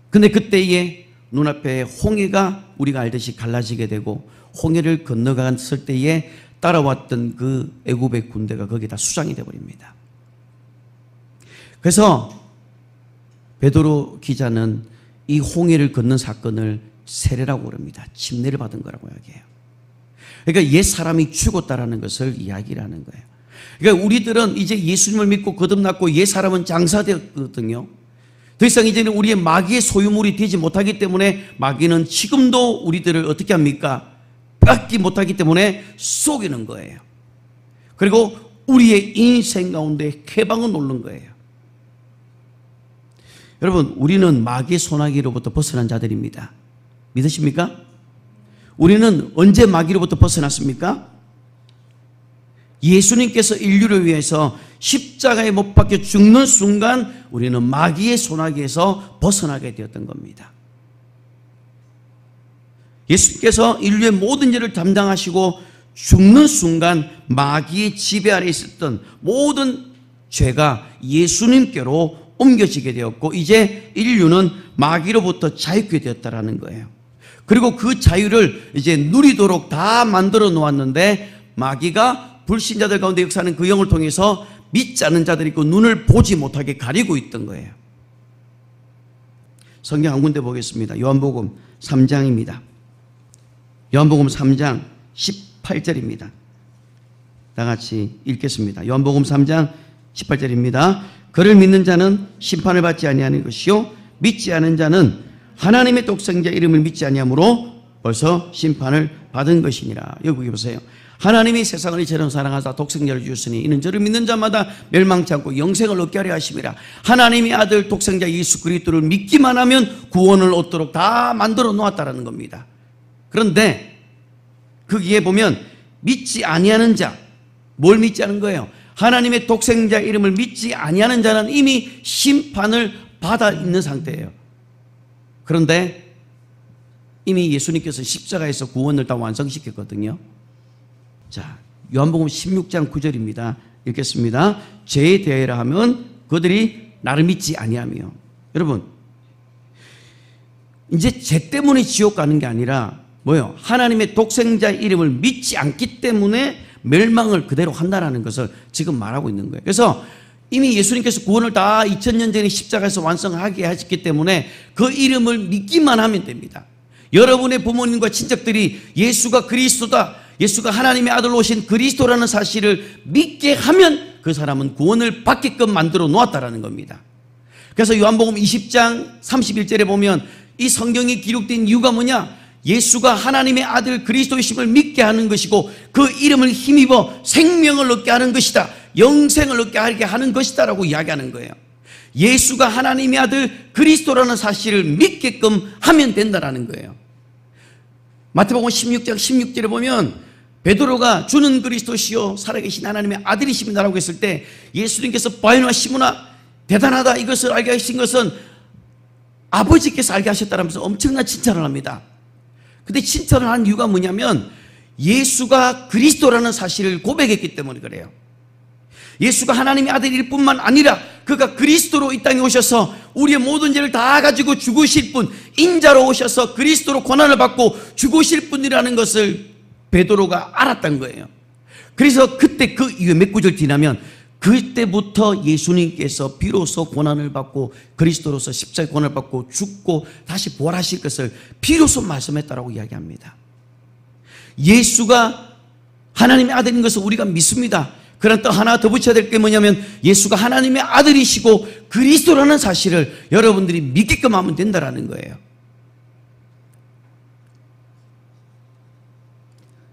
근데 그때에 눈앞에 홍해가 우리가 알듯이 갈라지게 되고 홍해를 건너갔을 때에 따라왔던 그 애굽의 군대가 거기에 다 수장이 되어버립니다. 그래서 베드로 기자는 이 홍해를 건넌 사건을 세례라고 그럽니다. 침례를 받은 거라고 이야기해요. 그러니까 옛 사람이 죽었다라는 것을 이야기를 하는 거예요. 그러니까 우리들은 이제 예수님을 믿고 거듭났고 옛 사람은 장사되었거든요. 더 이상 이제는 우리의 마귀의 소유물이 되지 못하기 때문에 마귀는 지금도 우리들을 어떻게 합니까? 뺏지 못하기 때문에 속이는 거예요. 그리고 우리의 인생 가운데 해방을 놓는 거예요. 여러분, 우리는 마귀의 소나기로부터 벗어난 자들입니다. 믿으십니까? 우리는 언제 마귀로부터 벗어났습니까? 예수님께서 인류를 위해서 십자가에 못 박혀 죽는 순간 우리는 마귀의 소나기에서 벗어나게 되었던 겁니다. 예수님께서 인류의 모든 일을 담당하시고 죽는 순간 마귀의 지배 아래 있었던 모든 죄가 예수님께로 옮겨지게 되었고 이제 인류는 마귀로부터 자유케 되었다라는 거예요. 그리고 그 자유를 이제 누리도록 다 만들어 놓았는데 마귀가 불신자들 가운데 역사하는 그 영을 통해서 믿지 않는 자들이 있고 눈을 보지 못하게 가리고 있던 거예요. 성경 한 군데 보겠습니다. 요한복음 3장입니다. 요한복음 3장 18절입니다. 다 같이 읽겠습니다. 요한복음 3장 18절입니다. 그를 믿는 자는 심판을 받지 아니하는 것이요 믿지 않은 자는 하나님의 독생자 이름을 믿지 아니하므로 벌써 심판을 받은 것이니라. 여기 보세요. 하나님이 세상을 이처럼 사랑하사 독생자를 주셨으니 이는 저를 믿는 자마다 멸망치 않고 영생을 얻게 하려 하심이라. 하나님의 아들 독생자 예수 그리스도를 믿기만 하면 구원을 얻도록 다 만들어 놓았다라는 겁니다. 그런데 거기에 보면 믿지 아니하는 자, 뭘 믿지 않은 거예요? 하나님의 독생자 이름을 믿지 아니하는 자는 이미 심판을 받아 있는 상태예요. 그런데 이미 예수님께서 십자가에서 구원을 다 완성시켰거든요. 자, 요한복음 16장 9절입니다. 읽겠습니다. 죄에 대하여라 하면 그들이 나를 믿지 아니하며. 여러분, 이제 죄 때문에 지옥 가는 게 아니라 뭐요? 하나님의 독생자 이름을 믿지 않기 때문에 멸망을 그대로 한다는 것을 지금 말하고 있는 거예요. 그래서 이미 예수님께서 구원을 다 2000년 전에 십자가에서 완성하게 하셨기 때문에 그 이름을 믿기만 하면 됩니다. 여러분의 부모님과 친척들이 예수가 그리스도다, 예수가 하나님의 아들로 오신 그리스도라는 사실을 믿게 하면 그 사람은 구원을 받게끔 만들어 놓았다라는 겁니다. 그래서 요한복음 20장 31절에 보면 이 성경이 기록된 이유가 뭐냐? 예수가 하나님의 아들 그리스도이심을 믿게 하는 것이고 그 이름을 힘입어 생명을 얻게 하는 것이다, 영생을 얻게 하는 것이다 라고 이야기하는 거예요. 예수가 하나님의 아들 그리스도라는 사실을 믿게끔 하면 된다라는 거예요. 마태복음 16장 16절에 보면 베드로가 주는 그리스도시요 살아계신 하나님의 아들이십니다라고 했을 때 예수님께서 바요나 시몬아 대단하다, 이것을 알게 하신 것은 아버지께서 알게 하셨다라면서 엄청난 칭찬을 합니다. 근데 칭찬을 한 이유가 뭐냐면 예수가 그리스도라는 사실을 고백했기 때문에 그래요. 예수가 하나님의 아들일 뿐만 아니라 그가 그리스도로 이 땅에 오셔서 우리의 모든 죄를 다 가지고 죽으실 분, 인자로 오셔서 그리스도로 고난을 받고 죽으실 분이라는 것을 베드로가 알았던 거예요. 그래서 그때 그 이후에 몇 구절 지나면 그때부터 예수님께서 비로소 고난을 받고 그리스도로서 십자가의 고난을 받고 죽고 다시 부활하실 것을 비로소 말씀했다라고 이야기합니다. 예수가 하나님의 아들인 것을 우리가 믿습니다. 그런 또 하나 더 붙여야 될 게 뭐냐면 예수가 하나님의 아들이시고 그리스도라는 사실을 여러분들이 믿게끔 하면 된다라는 거예요.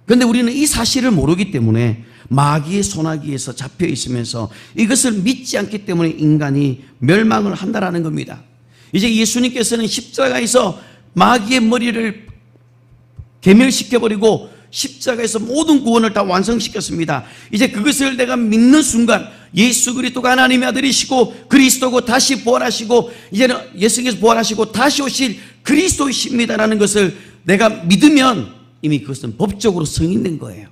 그런데 우리는 이 사실을 모르기 때문에 마귀의 소나기에서 잡혀 있으면서 이것을 믿지 않기 때문에 인간이 멸망을 한다라는 겁니다. 이제 예수님께서는 십자가에서 마귀의 머리를 괴멸시켜버리고 십자가에서 모든 구원을 다 완성시켰습니다. 이제 그것을 내가 믿는 순간 예수 그리스도가 하나님의 아들이시고 그리스도고 다시 부활하시고 이제는 예수님께서 부활하시고 다시 오실 그리스도이십니다라는 것을 내가 믿으면 이미 그것은 법적으로 승인된 거예요.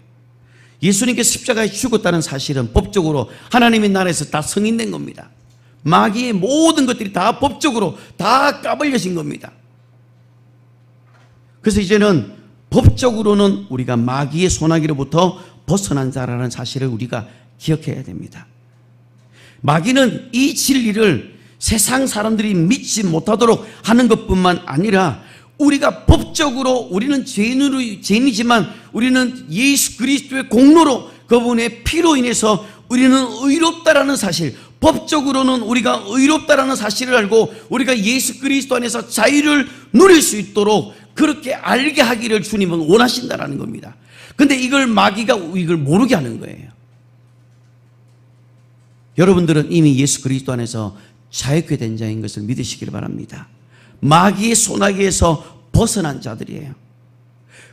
예수님께서 십자가에 죽었다는 사실은 법적으로 하나님의 나라에서 다 승인된 겁니다. 마귀의 모든 것들이 다 법적으로 다 까발려진 겁니다. 그래서 이제는 법적으로는 우리가 마귀의 소나기로부터 벗어난 자라는 사실을 우리가 기억해야 됩니다. 마귀는 이 진리를 세상 사람들이 믿지 못하도록 하는 것뿐만 아니라 우리가 법적으로 우리는 죄인이지만 우리는 예수 그리스도의 공로로 그분의 피로 인해서 우리는 의롭다라는 사실, 법적으로는 우리가 의롭다라는 사실을 알고 우리가 예수 그리스도 안에서 자유를 누릴 수 있도록 그렇게 알게 하기를 주님은 원하신다라는 겁니다. 근데 이걸 마귀가 이걸 모르게 하는 거예요. 여러분들은 이미 예수 그리스도 안에서 자유케 된 자인 것을 믿으시길 바랍니다. 마귀의 소나기에서 벗어난 자들이에요.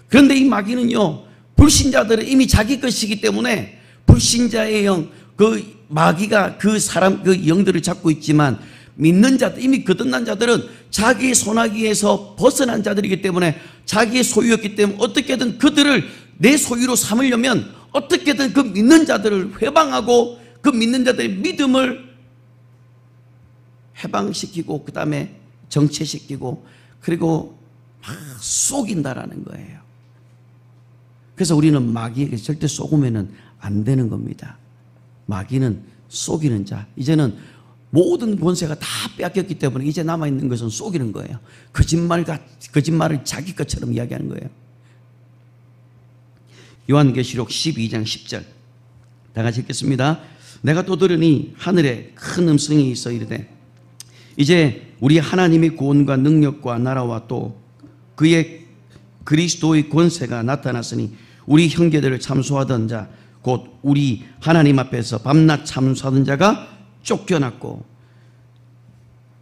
그런데 이 마귀는요, 불신자들은 이미 자기 것이기 때문에 불신자의 영, 그 마귀가 그 사람, 그 영들을 잡고 있지만 믿는 자들, 이미 거듭난 자들은 자기의 소나기에서 벗어난 자들이기 때문에 자기의 소유였기 때문에 어떻게든 그들을 내 소유로 삼으려면 어떻게든 그 믿는 자들을 회방하고 그 믿는 자들의 믿음을 해방시키고 그 다음에 정체시키고 그리고 막 속인다라는 거예요. 그래서 우리는 마귀에게 절대 속으면 안 되는 겁니다. 마귀는 속이는 자. 이제는 모든 권세가 다 뺏겼기 때문에 이제 남아있는 것은 속이는 거예요. 거짓말을 자기 것처럼 이야기하는 거예요. 요한계시록 12장 10절 다 같이 읽겠습니다. 내가 또 들으니 하늘에 큰 음성이 있어 이르되 이제 우리 하나님의 구원과 능력과 나라와 또 그의 그리스도의 권세가 나타났으니 우리 형제들을 참소하던 자 곧 우리 하나님 앞에서 밤낮 참소하던 자가 쫓겨났고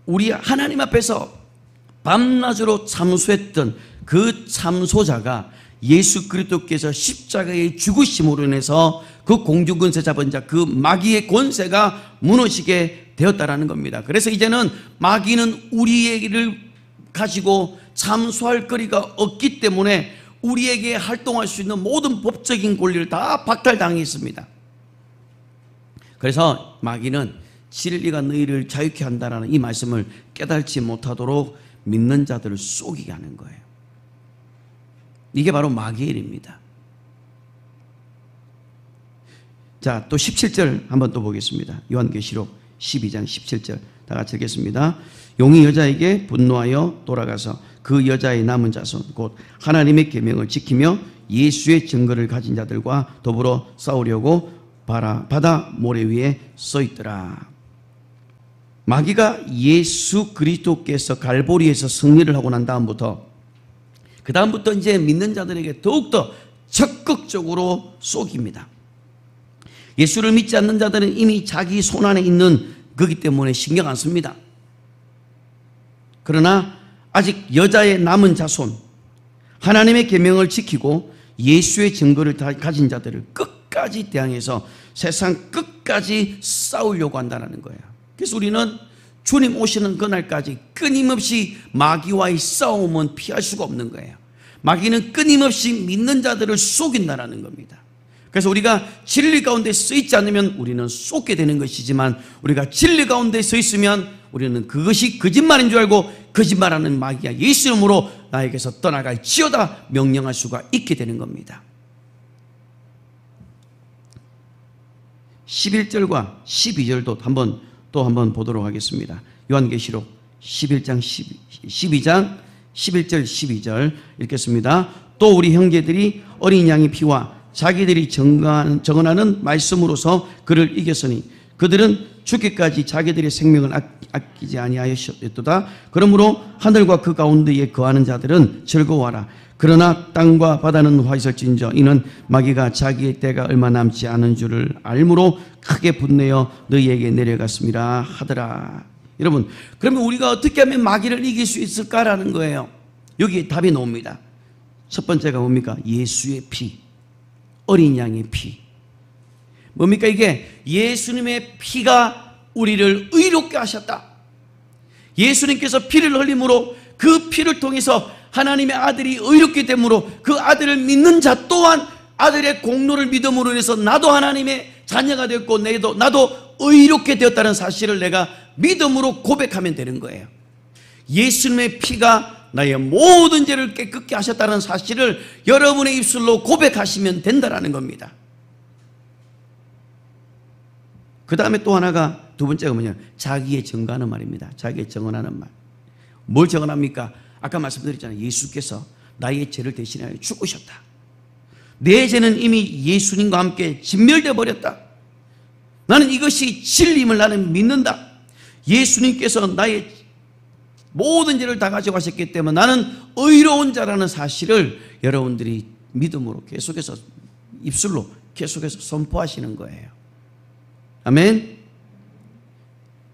우리 하나님 앞에서 밤낮으로 참소했던 그 참소자가 예수 그리스도께서 십자가의 죽으심으로 인해서 그 공중권세 잡은 자, 그 마귀의 권세가 무너지게 되었다라는 겁니다. 그래서 이제는 마귀는 우리를 가지고 참소할 거리가 없기 때문에 우리에게 활동할 수 있는 모든 법적인 권리를 다 박탈당했습니다. 그래서 마귀는 진리가 너희를 자유케 한다라는 이 말씀을 깨닫지 못하도록 믿는 자들을 속이게 하는 거예요. 이게 바로 마귀의 일입니다. 자, 또 17절 한번 또 보겠습니다. 요한계시록 12장 17절 다 같이 읽겠습니다. 용이 여자에게 분노하여 돌아가서 그 여자의 남은 자손 곧 하나님의 계명을 지키며 예수의 증거를 가진 자들과 더불어 싸우려고 바다 모래 위에 서 있더라. 마귀가 예수 그리스도께서 갈보리에서 승리를 하고 난 다음부터 이제 믿는 자들에게 더욱더 적극적으로 속입니다. 예수를 믿지 않는 자들은 이미 자기 손안에 있는 거기 때문에 신경 안 씁니다. 그러나 아직 여자의 남은 자손, 하나님의 계명을 지키고 예수의 증거를 가진 자들을 끝까지 대항해서 세상 끝까지 싸우려고 한다는 거예요. 그래서 우리는 주님 오시는 그날까지 끊임없이 마귀와의 싸움은 피할 수가 없는 거예요. 마귀는 끊임없이 믿는 자들을 속인다는 겁니다. 그래서 우리가 진리 가운데 서 있지 않으면 우리는 쏟게 되는 것이지만 우리가 진리 가운데 서 있으면 우리는 그것이 거짓말인 줄 알고 거짓말하는 마귀가 예수 이름으로 나에게서 떠나갈지어다 명령할 수가 있게 되는 겁니다. 11절과 12절도 한번 보도록 하겠습니다. 요한계시록 12장 11절 12절 읽겠습니다. 또 우리 형제들이 어린 양의 피와 자기들이 정언하는 말씀으로서 그를 이겼으니 그들은 죽기까지 자기들의 생명을 아끼지 아니하였도다. 그러므로 하늘과 그 가운데에 거하는 자들은 즐거워하라. 그러나 땅과 바다는 화 있을진저 이는 마귀가 자기의 때가 얼마 남지 않은 줄을 알므로 크게 분내어 너희에게 내려갔습니다 하더라. 여러분, 그러면 우리가 어떻게 하면 마귀를 이길 수 있을까라는 거예요. 여기에 답이 나옵니다. 첫 번째가 뭡니까? 예수의 피, 어린 양의 피. 뭡니까? 이게 예수님의 피가 우리를 의롭게 하셨다. 예수님께서 피를 흘림으로 그 피를 통해서 하나님의 아들이 의롭게 됨으로 그 아들을 믿는 자 또한 아들의 공로를 믿음으로 인해서 나도 하나님의 자녀가 되었고 나도 의롭게 되었다는 사실을 내가 믿음으로 고백하면 되는 거예요. 예수님의 피가 나의 모든 죄를 깨끗게 하셨다는 사실을 여러분의 입술로 고백하시면 된다는 겁니다. 그 다음에 또 하나가 두 번째가 뭐냐? 자기의 증거하는 말입니다. 자기의 증언하는 말. 뭘 증언합니까? 아까 말씀드렸잖아요. 예수께서 나의 죄를 대신하여 죽으셨다. 내 죄는 이미 예수님과 함께 진멸되어 버렸다. 나는 이것이 진리임을 나는 믿는다. 예수님께서 나의 모든 죄를 다 가져가셨기 때문에 나는 의로운 자라는 사실을 여러분들이 믿음으로 계속해서 입술로 계속해서 선포하시는 거예요. 아멘.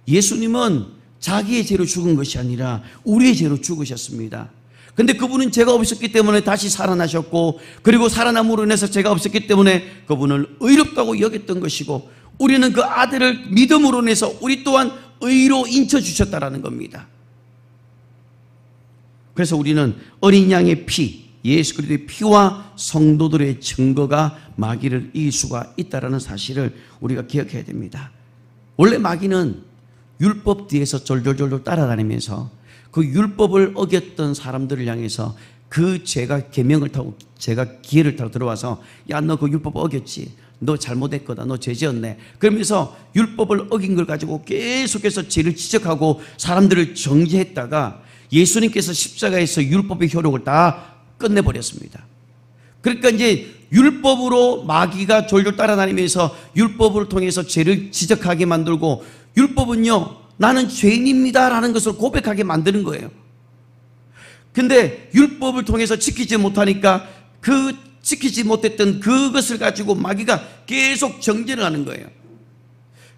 예수님은 자기의 죄로 죽은 것이 아니라 우리의 죄로 죽으셨습니다. 근데 그분은 죄가 없었기 때문에 다시 살아나셨고, 그리고 살아남으로 인해서 죄가 없었기 때문에 그분을 의롭다고 여겼던 것이고, 우리는 그 아들을 믿음으로 인해서 우리 또한 의로 인쳐주셨다라는 겁니다. 그래서 우리는 어린 양의 피, 예수 그리스도의 피와 성도들의 증거가 마귀를 이길 수가 있다는 사실을 우리가 기억해야 됩니다. 원래 마귀는 율법 뒤에서 졸졸졸 따라다니면서 그 율법을 어겼던 사람들을 향해서 그 죄가 계명을 타고, 죄가 기회를 타고 들어와서, 야, 너 그 율법 어겼지, 너 잘못했거다, 너 죄 지었네, 그러면서 율법을 어긴 걸 가지고 계속해서 죄를 지적하고 사람들을 정죄했다가 예수님께서 십자가에서 율법의 효력을 다 끝내버렸습니다. 그러니까 이제 율법으로 마귀가 졸졸 따라다니면서 율법을 통해서 죄를 지적하게 만들고, 율법은요, 나는 죄인입니다 라는 것을 고백하게 만드는 거예요. 근데 율법을 통해서 지키지 못하니까 그 지키지 못했던 그것을 가지고 마귀가 계속 정죄를 하는 거예요.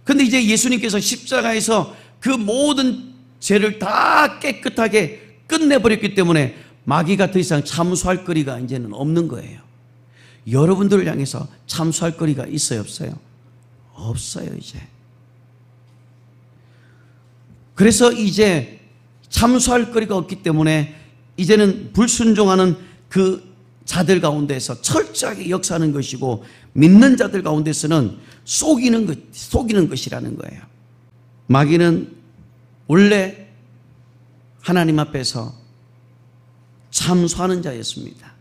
근데 이제 예수님께서 십자가에서 그 모든 죄를 다 깨끗하게 끝내버렸기 때문에 마귀가 더 이상 참수할 거리가 이제는 없는 거예요. 여러분들을 향해서 참수할 거리가 있어요, 없어요? 없어요, 이제. 그래서 이제 참수할 거리가 없기 때문에 이제는 불순종하는 그 자들 가운데서 철저하게 역사하는 것이고, 믿는 자들 가운데서는 속이는 것이라는 거예요. 마귀는 원래 하나님 앞에서 참소하는 자였습니다.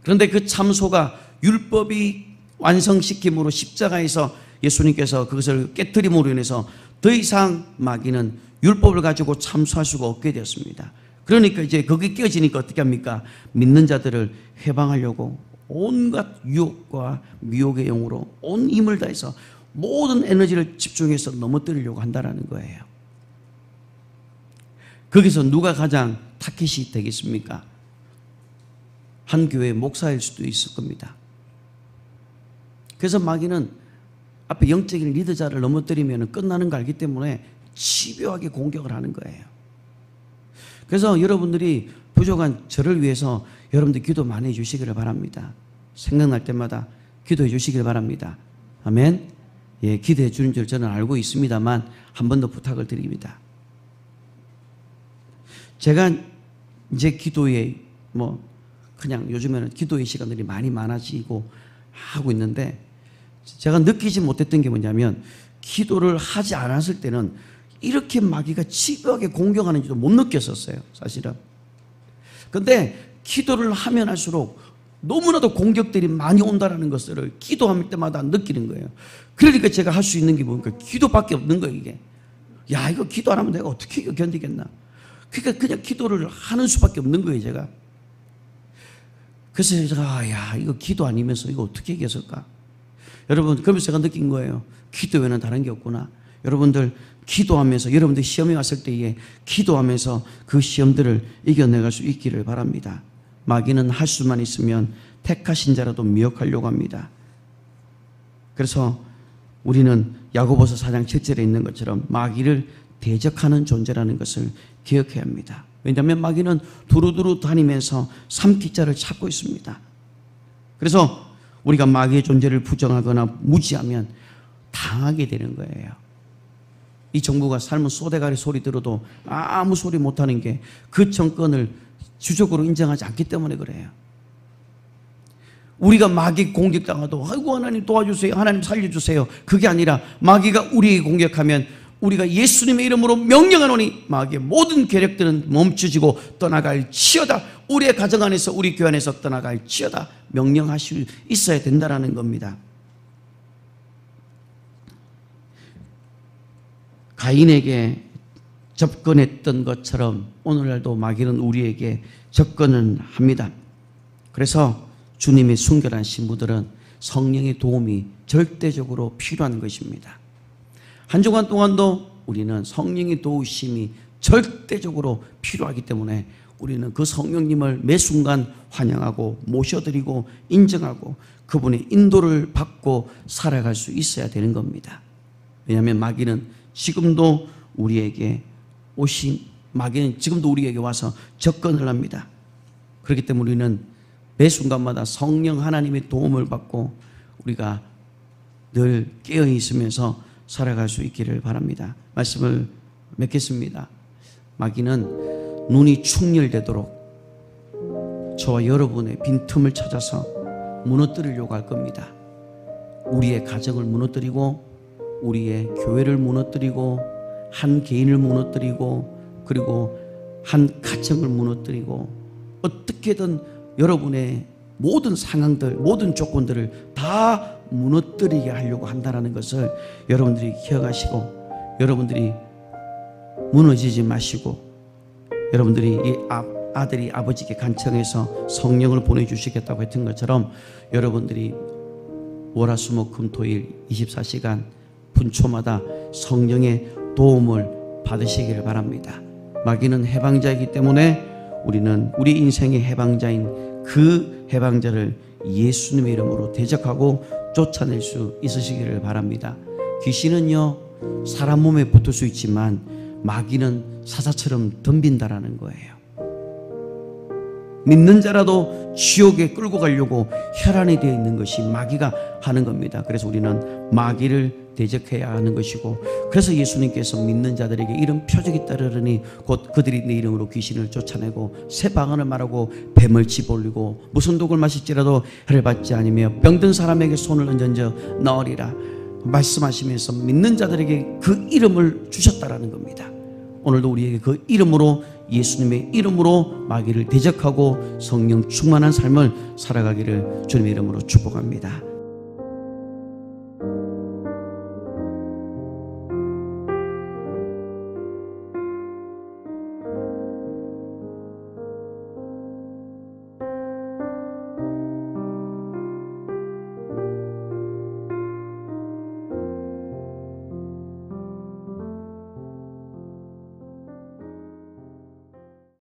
그런데 그 참소가 율법이 완성시킴으로 십자가에서 예수님께서 그것을 깨트림으로 인해서 더 이상 마귀는 율법을 가지고 참소할 수가 없게 되었습니다. 그러니까 이제 거기 깨어지니까 어떻게 합니까? 믿는 자들을 해방하려고 온갖 유혹과 미혹의 영으로 온 힘을 다해서 모든 에너지를 집중해서 넘어뜨리려고 한다는 거예요. 거기서 누가 가장 타깃이 되겠습니까? 한 교회의 목사일 수도 있을 겁니다. 그래서 마귀는 앞에 영적인 리더자를 넘어뜨리면 끝나는 걸 알기 때문에 집요하게 공격을 하는 거예요. 그래서 여러분들이 부족한 저를 위해서 여러분들 기도 많이 해주시기를 바랍니다. 생각날 때마다 기도해 주시길 바랍니다. 아멘. 예, 기도해 주는 줄 저는 알고 있습니다만 한 번 더 부탁을 드립니다. 제가 이제 기도에 그냥 요즘에는 기도의 시간들이 많이 많아지고 하고 있는데, 제가 느끼지 못했던 게 뭐냐면, 기도를 하지 않았을 때는 이렇게 마귀가 집요하게 공격하는지도 못 느꼈었어요, 사실은. 근데 기도를 하면 할수록 너무나도 공격들이 많이 온다는 것을 기도할 때마다 느끼는 거예요. 그러니까 제가 할 수 있는 게 뭡니까? 기도밖에 없는 거예요, 이게. 야, 이거 기도 안 하면 내가 어떻게 이거 견디겠나? 그러니까 그냥 기도를 하는 수밖에 없는 거예요, 제가. 그래서 제가, 야, 이거 기도 아니면서 이거 어떻게 이겼을까? 여러분, 그러면서 제가 느낀 거예요. 기도 외에는 다른 게 없구나. 여러분들 기도하면서, 여러분들 시험이 왔을 때에 기도하면서 그 시험들을 이겨내갈 수 있기를 바랍니다. 마귀는 할 수만 있으면 택하신 자라도 미혹하려고 합니다. 그래서 우리는 야고보서 4장 7절에 있는 것처럼 마귀를 대적하는 존재라는 것을 기억해야 합니다. 왜냐하면 마귀는 두루두루 다니면서 삼키자를 찾고 있습니다. 그래서 우리가 마귀의 존재를 부정하거나 무지하면 당하게 되는 거예요. 이 정부가 삶은 소대가리 소리 들어도 아무 소리 못하는 게 그 정권을 주적으로 인정하지 않기 때문에 그래요. 우리가 마귀 공격당해도 아이고 하나님 도와주세요, 하나님 살려주세요, 그게 아니라 마귀가 우리에게 공격하면 우리가 예수님의 이름으로 명령하노니 마귀의 모든 계략들은 멈추지고 떠나갈지어다. 우리의 가정 안에서, 우리 교회 안에서 떠나갈지어다 명령하실 수 있어야 된다는 겁니다. 가인에게 접근했던 것처럼 오늘날도 마귀는 우리에게 접근을 합니다. 그래서 주님의 순결한 신부들은 성령의 도움이 절대적으로 필요한 것입니다. 한 주간 동안도 우리는 성령의 도우심이 절대적으로 필요하기 때문에 우리는 그 성령님을 매 순간 환영하고 모셔드리고 인정하고 그분의 인도를 받고 살아갈 수 있어야 되는 겁니다. 왜냐하면 마귀는 지금도 우리에게 와서 접근을 합니다. 그렇기 때문에 우리는 매 순간마다 성령 하나님의 도움을 받고 우리가 늘 깨어 있으면서 살아갈 수 있기를 바랍니다. 말씀을 맺겠습니다. 마귀는 눈이 충혈되도록 저와 여러분의 빈틈을 찾아서 무너뜨리려고 할 겁니다. 우리의 가정을 무너뜨리고 우리의 교회를 무너뜨리고 한 개인을 무너뜨리고 그리고 한 가정을 무너뜨리고 어떻게든 여러분의 모든 상황들, 모든 조건들을 다 무너뜨리게 하려고 한다는 것을 여러분들이 기억하시고 여러분들이 무너지지 마시고 여러분들이 이 아들이 아버지께 간청해서 성령을 보내주시겠다고 했던 것처럼 여러분들이 월화수목금토일 24시간 분초마다 성령의 도움을 받으시기를 바랍니다. 마귀는 해방자이기 때문에 우리는 우리 인생의 해방자인 그 해방자를 예수님의 이름으로 대적하고 쫓아낼 수 있으시기를 바랍니다. 귀신은요 사람 몸에 붙을 수 있지만 마귀는 사자처럼 덤빈다라는 거예요. 믿는 자라도 지옥에 끌고 가려고 혈안이 되어 있는 것이 마귀가 하는 겁니다. 그래서 우리는 마귀를 대적해야 하는 것이고 그래서 예수님께서 믿는 자들에게 이런 표적이 따르르니 곧 그들이 내 이름으로 귀신을 쫓아내고 새 방언을 말하고 뱀을 집어올리고 무슨 독을 마실지라도 해를 받지 않으며 병든 사람에게 손을 얹어 넣으리라 말씀하시면서 믿는 자들에게 그 이름을 주셨다라는 겁니다. 오늘도 우리에게 그 이름으로 예수님의 이름으로 마귀를 대적하고 성령 충만한 삶을 살아가기를 주님의 이름으로 축복합니다.